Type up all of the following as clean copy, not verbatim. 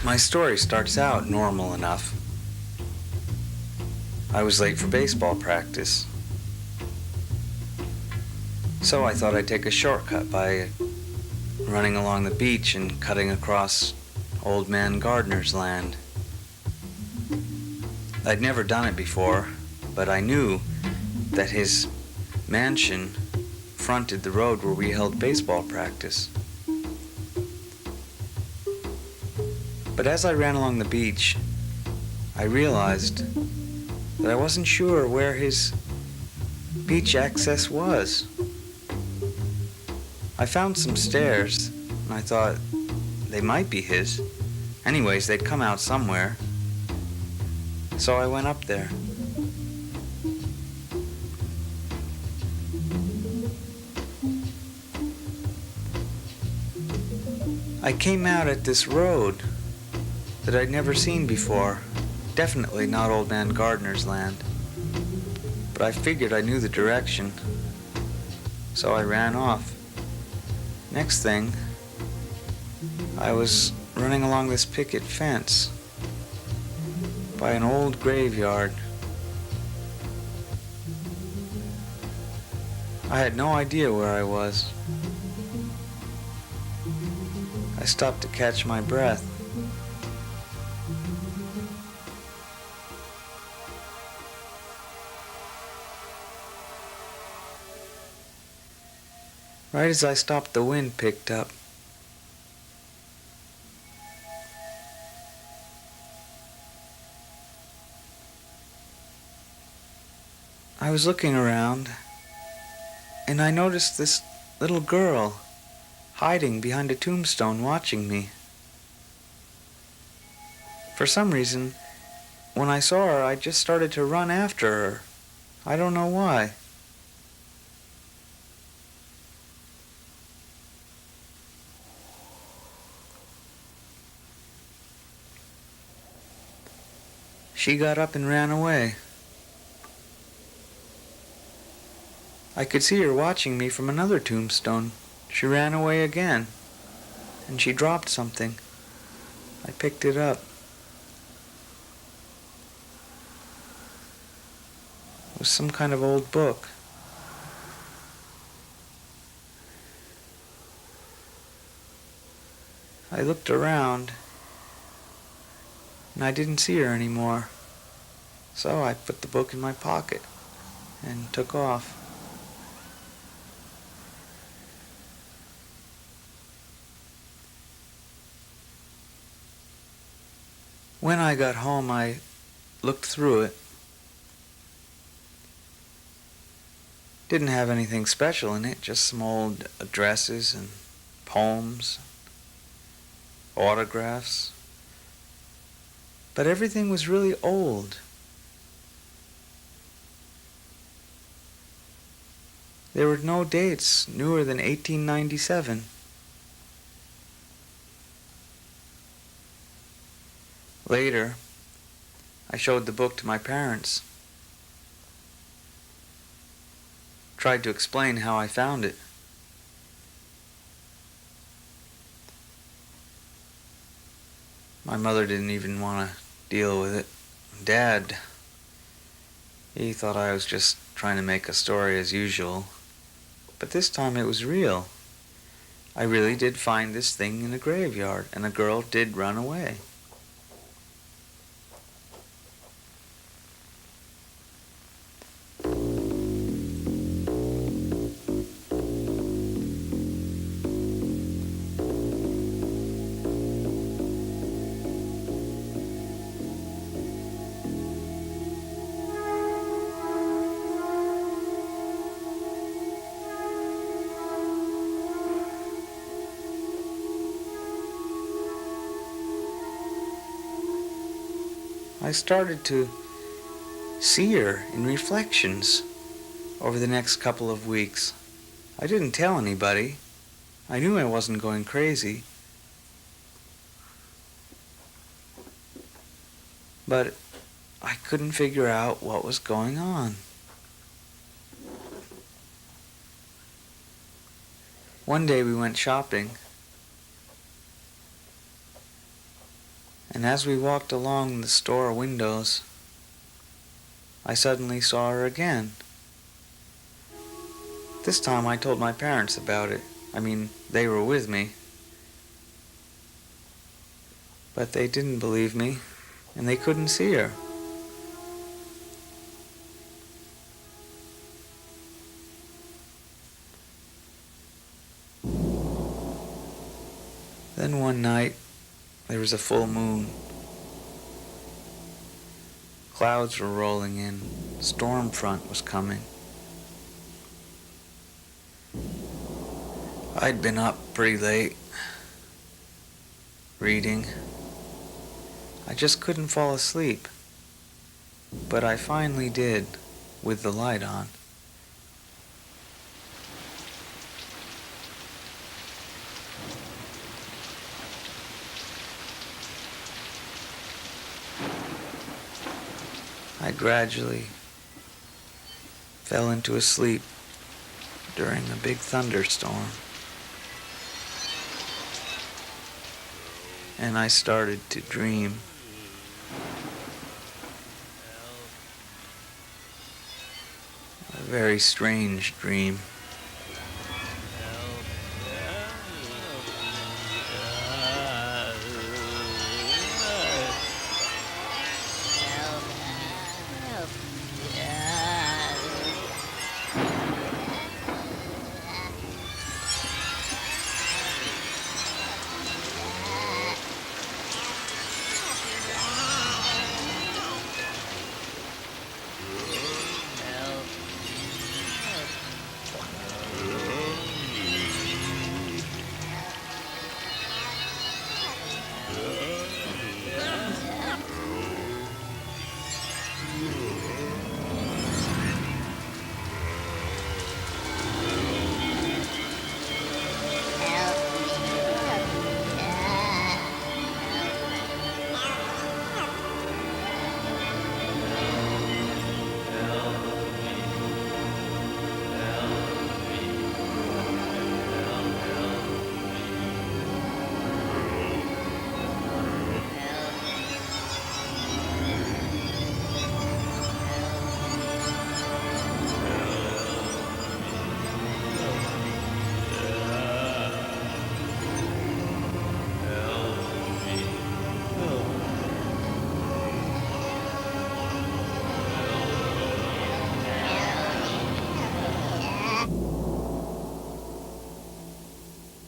My story starts out normal enough. I was late for baseball practice, so I thought I'd take a shortcut by running along the beach and cutting across Old Man Gardner's land. I'd never done it before, but I knew that his mansion fronted the road where we held baseball practice. But as I ran along the beach, I realized that I wasn't sure where his beach access was. I found some stairs, and I thought they might be his. Anyways, they'd come out somewhere. So I went up there. I came out at this road that I'd never seen before. Definitely not Old Man Gardner's land. But I figured I knew the direction, so I ran off. Next thing, I was running along this picket fence by an old graveyard. I had no idea where I was. I stopped to catch my breath. Right as I stopped, the wind picked up. I was looking around, and I noticed this little girl hiding behind a tombstone watching me. For some reason, when I saw her, I just started to run after her. I don't know why. She got up and ran away. I could see her watching me from another tombstone. She ran away again, and she dropped something. I picked it up. It was some kind of old book. I looked around, and I didn't see her anymore. So I put the book in my pocket and took off. When I got home, I looked through it. Didn't have anything special in it, just some old addresses and poems, autographs. But everything was really old. There were no dates newer than 1897. Later, I showed the book to my parents. Tried to explain how I found it. My mother didn't even want to deal with it. Dad, he thought I was just trying to make a story as usual. But this time it was real. I really did find this thing in a graveyard, and a girl did run away. I started to see her in reflections over the next couple of weeks. I didn't tell anybody. I knew I wasn't going crazy. But I couldn't figure out what was going on. One day we went shopping. And as we walked along the store windows, I suddenly saw her again. This time I told my parents about it. I mean, they were with me. But they didn't believe me, and they couldn't see her. Then one night, there was a full moon. Clouds were rolling in. Storm front was coming. I'd been up pretty late, reading. I just couldn't fall asleep. But I finally did, with the light on. I gradually fell into a sleep during a big thunderstorm. And I started to dream. A very strange dream.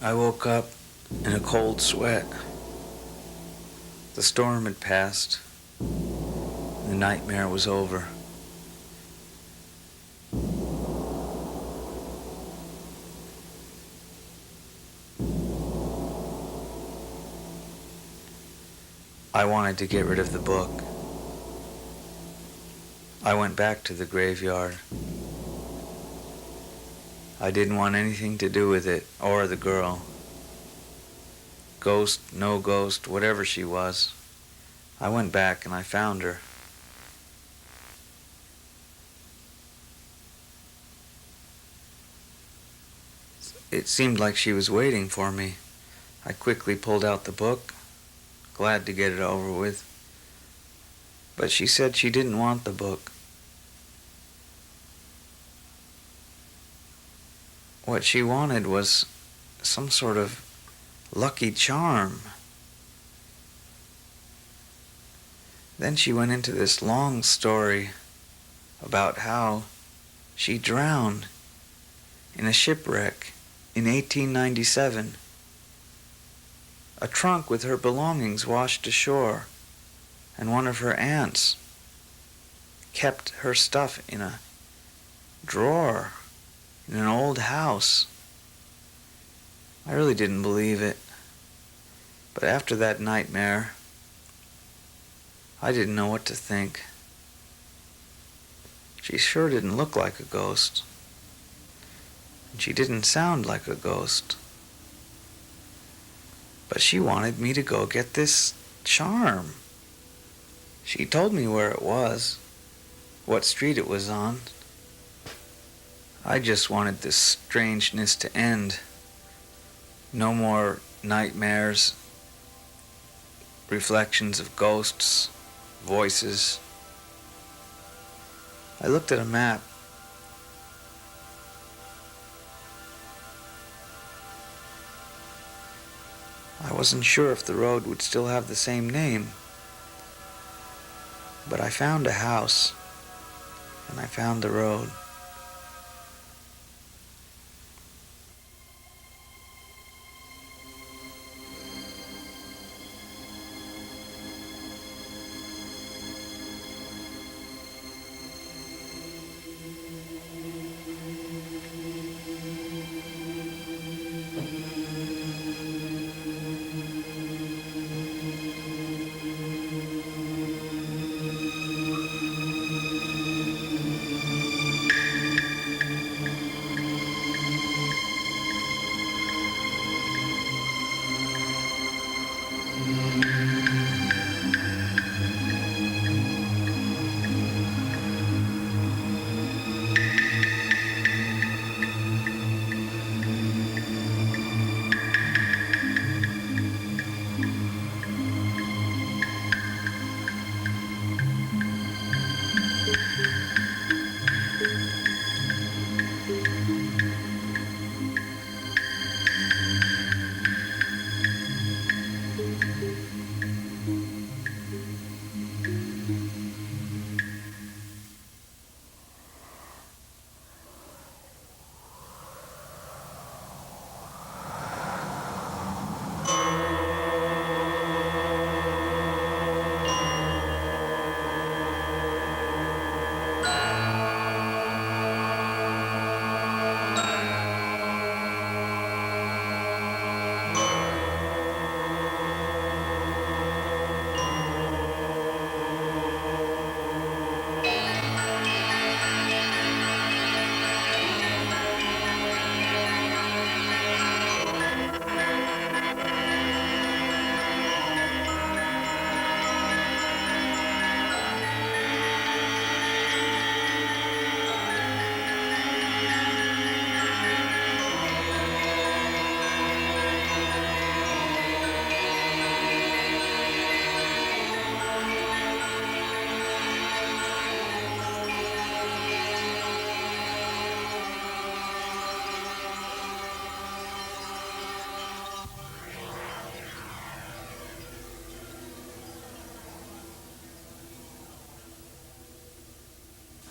I woke up in a cold sweat. The storm had passed. The nightmare was over. I wanted to get rid of the book. I went back to the graveyard. I didn't want anything to do with it or the girl. Ghost, no ghost, whatever she was. I went back and I found her. It seemed like she was waiting for me. I quickly pulled out the book, glad to get it over with. But she said she didn't want the book. What she wanted was some sort of lucky charm. Then she went into this long story about how she drowned in a shipwreck in 1897. A trunk with her belongings washed ashore, and one of her aunts kept her stuff in a drawer in an old house. I really didn't believe it. But after that nightmare, I didn't know what to think. She sure didn't look like a ghost. And she didn't sound like a ghost. But she wanted me to go get this charm. She told me where it was, what street it was on. I just wanted this strangeness to end. No more nightmares. reflections of ghosts, voices. I looked at a map. I wasn't sure if the road would still have the same name, but I found a house, and I found the road.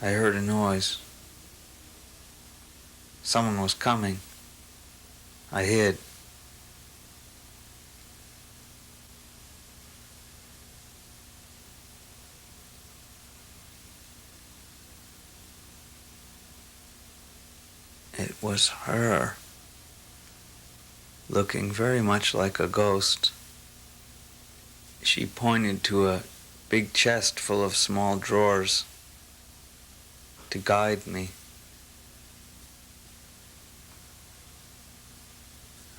I heard a noise. Someone was coming. I hid. It was her, looking very much like a ghost. She pointed to a big chest full of small drawers to guide me.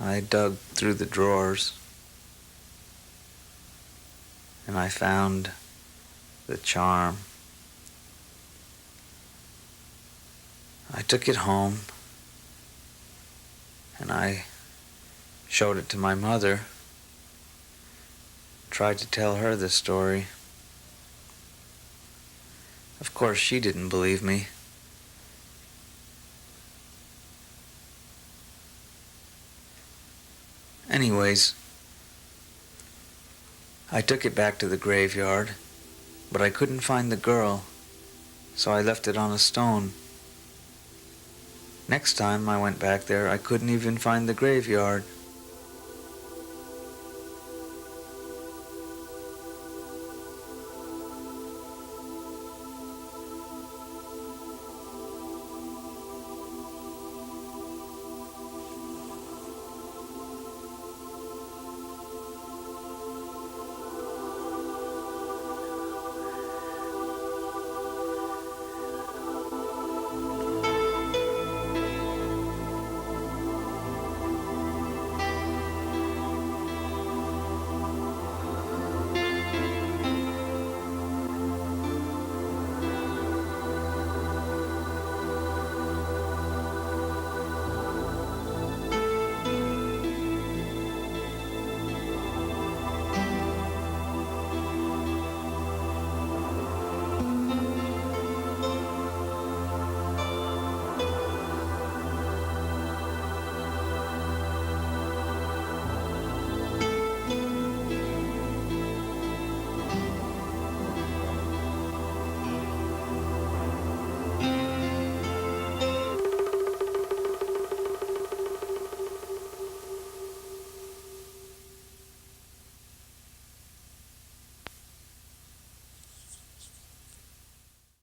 I dug through the drawers and I found the charm. I took it home and I showed it to my mother, tried to tell her the story. Of course, she didn't believe me. Anyways, I took it back to the graveyard, but I couldn't find the girl, so I left it on a stone. Next time I went back there, I couldn't even find the graveyard.